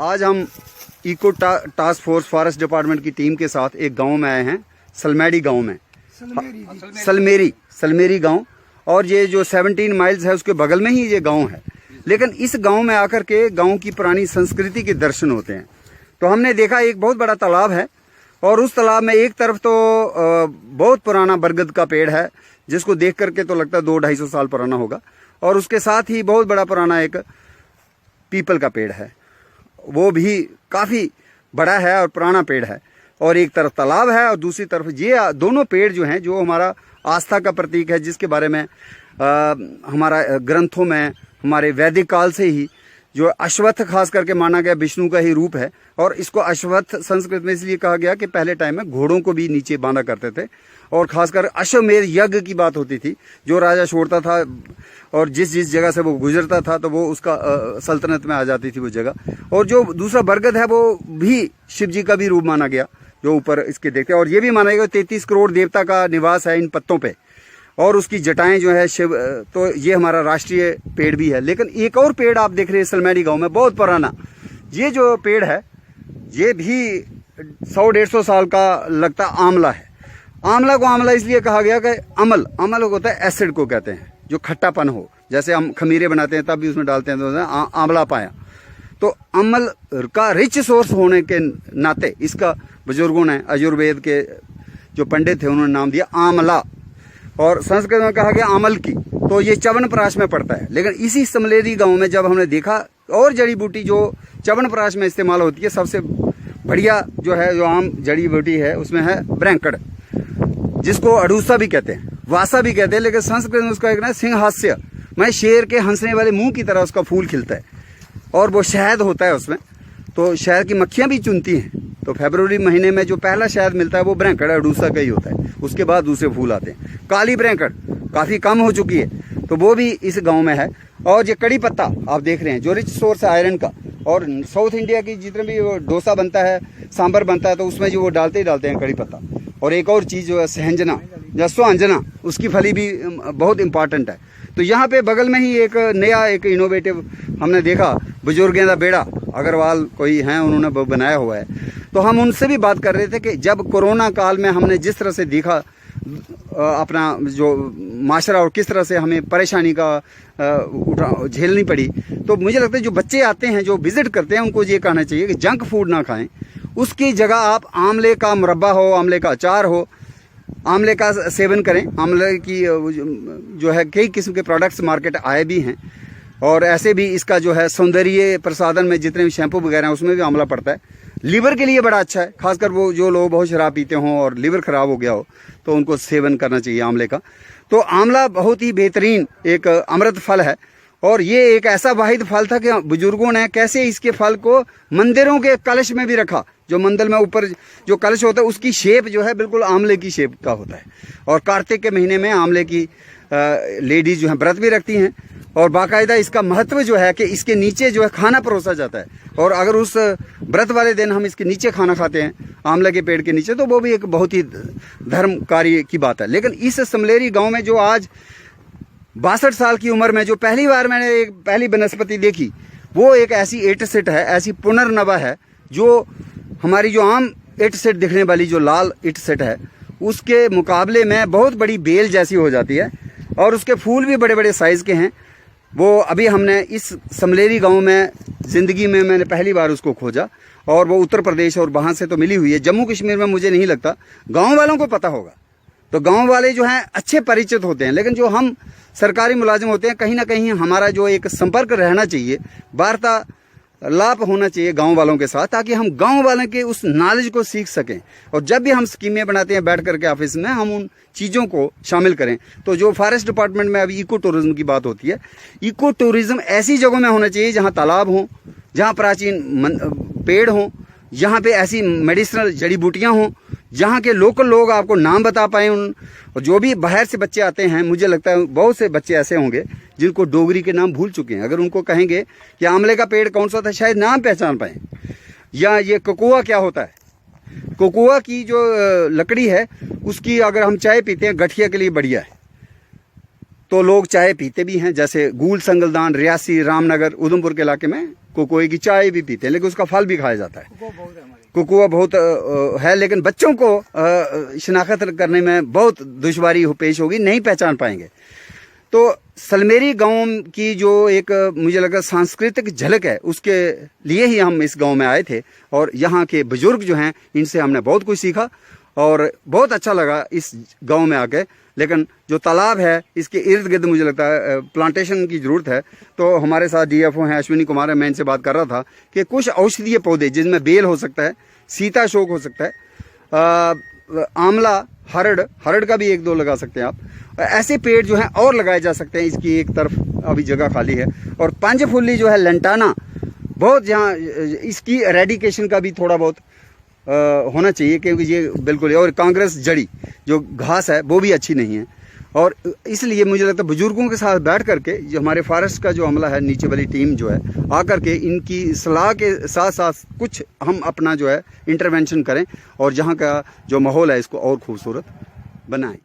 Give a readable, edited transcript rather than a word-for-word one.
आज हम eco task force forest department की टीम के साथ एक गांव में आए हैं, सलमेरी गांव में। सलमेरी गांव, और ये जो 17 माइल्स है उसके बगल में ही ये गांव है। लेकिन इस गांव में आकर के गांव की पुरानी संस्कृति के दर्शन होते हैं। तो हमने देखा एक बहुत बड़ा तालाब है और उस तालाब में एक तरफ तो बहुत पुराना बरगद का पेड़ है जिसको देख करके तो लगता है 200-250 साल पुराना होगा, और उसके साथ ही बहुत बड़ा पुराना एक पीपल का पेड़ है, वो भी काफी बड़ा है और पुराना पेड़ है। और एक तरफ तालाब है और दूसरी तरफ ये दोनों पेड़ जो हैं, जो हमारा आस्था का प्रतीक है, जिसके बारे में हमारा ग्रंथों में हमारे वैदिक काल से ही जो अश्वत्थ खास करके माना गया विष्णु का ही रूप है। और इसको अश्वत्थ संस्कृत में इसलिए कहा गया कि पहले टाइम में घोड़ों को भी नीचे बांधा करते थे, और खासकर अश्वमेध यज्ञ की बात होती थी। जो राजा छोड़ता था और जिस जिस जगह से वो गुजरता था तो वो उसका सल्तनत में आ जाती थी वो जगह। और जो दूसरा बरगद है वो भी शिव जी का भी रूप माना गया, जो ऊपर इसके देखते हैं। और ये भी माना गया 33 करोड़ देवता का निवास है इन पत्तों पे, और उसकी जटाएं जो है शिव। तो ये हमारा राष्ट्रीय पेड़ भी है। लेकिन एक और पेड़ आप देख रहे हैं सलमेरी गांव में, बहुत पुराना। ये जो पेड़ है ये भी 100-150 साल का लगता आंवला है। आंवला को आंवला इसलिए कहा गया कि अमल होता है, एसिड को कहते हैं, जो खट्टापन हो। जैसे हम खमीरे बनाते हैं तब भी उसमें डालते हैं तो आंवला पाया। तो अमल का रिच सोर्स होने के नाते इसका बुजुर्गों ने, आयुर्वेद के जो पंडित थे, उन्होंने नाम दिया आंवला, और संस्कृत में कहा गया आमल की। तो ये च्यवनप्राश में पड़ता है। लेकिन इसी सलमेरी गांव में जब हमने देखा और जड़ी बूटी जो च्यवनप्राश में इस्तेमाल होती है, सबसे बढ़िया जो है, जो आम जड़ी बूटी है, उसमें है ब्रैंकड़, जिसको अड़ूसा भी कहते हैं, वासा भी कहते हैं। लेकिन संस्कृत में उसका एक ना सिंहास्य, मैं शेर के हंसने वाले मुंह की तरह उसका फूल खिलता है, और वो शहद होता है उसमें। तो शहद की मक्खियां भी चुनती हैं। तो फरवरी महीने में जो पहला शहद मिलता है वो ब्रैंकड़ अड़ूसा का ही होता है। उसके बाद दूसरे फूल आते हैं। काली ब्रैंकड़ काफी कम हो चुकी है, तो वो भी इस गांव में है। और ये कड़ी पत्ता आप देख रहे हैं, जो रिच सोर्स है आयरन का। और साउथ इंडिया की जितने भी डोसा बनता है, सांभर बनता है, तो उसमें जो वो डालते हैं कड़ी पत्ता। और एक और चीज जो है सहंजना या स्वांजना, उसकी फली भी बहुत इंपॉर्टेंट है। तो यहाँ पे बगल में ही एक नया एक इनोवेटिव हमने देखा, बुजुर्गों का बेड़ा अग्रवाल कोई हैं, उन्होंने बनाया हुआ है। तो हम उनसे भी बात कर रहे थे कि जब कोरोना काल में हमने जिस तरह से देखा अपना जो माशरा, और किस तरह से हमें परेशानी का झेलनी पड़ी, तो मुझे लगता है जो बच्चे आते हैं, जो विजिट करते हैं, उनको ये कहना चाहिए कि जंक फूड ना खाएं। उसकी जगह आप आंवले का मुरब्बा हो, आंवले का अचार हो, आंवले का सेवन करें। आंवले की जो है कई किस्म के प्रोडक्ट्स मार्केट आए भी हैं, और ऐसे भी इसका जो है सौंदर्य प्रसाधन में जितने भी शैम्पू वगैरह हैं उसमें भी आंवला पड़ता है। लीवर के लिए बड़ा अच्छा है, खासकर वो जो लोग बहुत शराब पीते हों और लीवर खराब हो गया हो, तो उनको सेवन करना चाहिए आंवले का। तो आंवला बहुत ही बेहतरीन एक अमृत फल है, और ये एक ऐसा वाहिद फल था कि बुजुर्गों ने कैसे इसके फल को मंदिरों के कलश में भी रखा। जो मंदिर में ऊपर जो कलश होता है उसकी शेप जो है बिल्कुल आंवले की शेप का होता है। और कार्तिक के महीने में आंवले की लेडीज जो है व्रत भी रखती हैं, और बाकायदा इसका महत्व जो है कि इसके नीचे जो है खाना परोसा जाता है। और अगर उस व्रत वाले दिन हम इसके नीचे खाना खाते हैं, आंवले के पेड़ के नीचे, तो वो भी एक बहुत ही धर्म कार्य की बात है। लेकिन इस सलमेरी गांव में जो आज 62 साल की उम्र में जो पहली बार मैंने एक पहली वनस्पति देखी, वो एक ऐसी एट सेट है, ऐसी पुनर्नवा है, जो हमारी जो आम एट सेट दिखने वाली जो लाल एट सेट है, उसके मुकाबले में बहुत बड़ी बेल जैसी हो जाती है, और उसके फूल भी बड़े बड़े साइज के हैं। वो अभी हमने इस सलमेरी गांव में जिंदगी में मैंने पहली बार उसको खोजा, और वो उत्तर प्रदेश और वहां से तो मिली हुई है। जम्मू कश्मीर में मुझे नहीं लगता, गांव वालों को पता होगा। तो गांव वाले जो हैं अच्छे परिचित होते हैं। लेकिन जो हम सरकारी मुलाजिम होते हैं, कहीं ना कहीं हमारा जो एक संपर्क रहना चाहिए, वार्तालाप होना चाहिए गांव वालों के साथ, ताकि हम गांव वालों के उस नॉलेज को सीख सकें। और जब भी हम स्कीमें बनाते हैं बैठ करके ऑफिस में, हम उन चीज़ों को शामिल करें। तो जो फॉरेस्ट डिपार्टमेंट में अभी इको टूरिज्म की बात होती है, इको टूरिज्म ऐसी जगहों में होना चाहिए जहाँ तालाब हों, जहाँ प्राचीन पेड़ हों, जहाँ पे ऐसी मेडिसिनल जड़ी बूटियाँ हों, जहाँ के लोकल लोग आपको नाम बता पाए उन। और जो भी बाहर से बच्चे आते हैं, मुझे लगता है बहुत से बच्चे ऐसे होंगे जिनको डोगरी के नाम भूल चुके हैं। अगर उनको कहेंगे कि आंवले का पेड़ कौन सा था, शायद नाम पहचान पाए। या ये कोकोआ क्या होता है, कोकोआ की जो लकड़ी है उसकी अगर हम चाय पीते हैं, गठिया के लिए बढ़िया है। तो लोग चाय पीते भी हैं, जैसे गूल संगलदान, रियासी, रामनगर, उधमपुर के इलाके में कोकोए की चाय भी पीते हैं, लेकिन उसका फल भी खाया जाता है। कोकोआ बहुत है, लेकिन बच्चों को शिनाख्त करने में बहुत दुश्वारी पेश होगी, नहीं पहचान पाएंगे। तो सलमेरी गांव की जो एक मुझे लगा सांस्कृतिक झलक है, उसके लिए ही हम इस गांव में आए थे। और यहाँ के बुजुर्ग जो हैं, इनसे हमने बहुत कुछ सीखा और बहुत अच्छा लगा इस गांव में आके। लेकिन जो तालाब है, इसके इर्द गिर्द मुझे लगता है प्लांटेशन की ज़रूरत है। तो हमारे साथ डीएफओ हैं अश्विनी कुमार है, मैं इनसे बात कर रहा था कि कुछ औषधीय पौधे जिसमें बेल हो सकता है, सीताशोक हो सकता है, आंवला, हरड़ का भी 1-2 लगा सकते हैं आप। ऐसे पेड़ जो हैं और लगाए जा सकते हैं। इसकी एक तरफ अभी जगह खाली है। और पंजफुल्ली जो है, लंटाना, बहुत यहाँ इसकी एरेडिकेशन का भी थोड़ा बहुत होना चाहिए, क्योंकि ये बिल्कुल, और कांग्रेस जड़ी जो घास है वो भी अच्छी नहीं है। और इसलिए मुझे लगता है बुजुर्गों के साथ बैठ करके जो हमारे फॉरेस्ट का जो अमला है, नीचे वाली टीम जो है, आकर के इनकी सलाह के साथ साथ कुछ हम अपना जो है इंटरवेंशन करें और जहाँ का जो माहौल है इसको और खूबसूरत बनाएं।